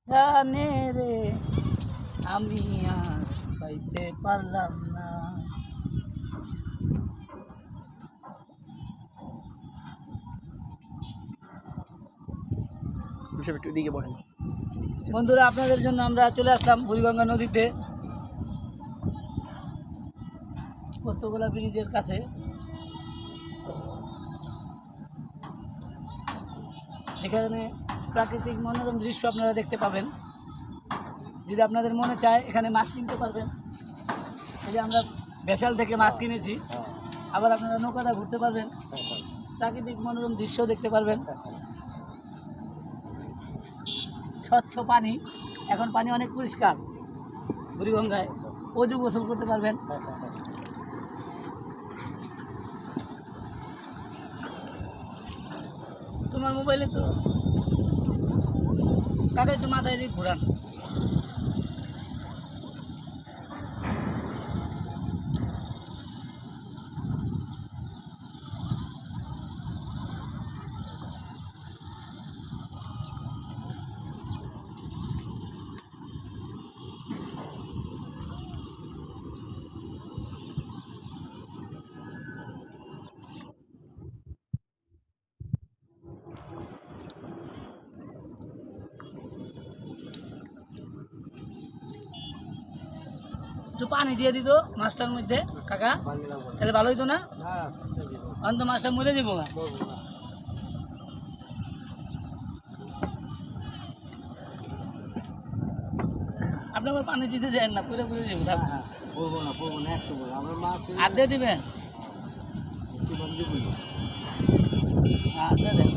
জানে রে আমি আর পাইতে পারলাম না। একটু দিকে বলেন বন্ধুরা, আপনাদের জন্য আমরা চলে আসলাম বুড়িগঙ্গা নদীতে, পোস্তগোলা ব্রিজের কাছে। এখানে প্রাকৃতিক মনোরম দৃশ্য আপনারা দেখতে পাবেন। যদি আপনাদের মনে চায় এখানে মাছ কিনতে পারবেন। এই যে আমরা বেশাল থেকে মাছ কিনেছি। আবার আপনারা নৌকাটা ঘুরতে পারবেন, প্রাকৃতিক মনোরম দৃশ্য দেখতে পারবেন। স্বচ্ছ পানি, এখন পানি অনেক পরিষ্কার বুড়িগঙ্গায়, অজু গোসল করতে পারবেন। তোমার মোবাইলে তো কাকা একটু মাথায় দিয়ে ঘুরান। একটু পানি দিয়ে দিত মাছটার মধ্যে কাকা, তাহলে ভালো হইতো না? অন্ত মাছটা মরে যাবো না। আপনি আবার পানি দিতে দেন না, পুরো পুরো যাবো। বলবো না একটু বলবো আমরা মাছ আর দিয়ে দিবেন, একটু বন্ধু বলি আর দিয়ে দেন।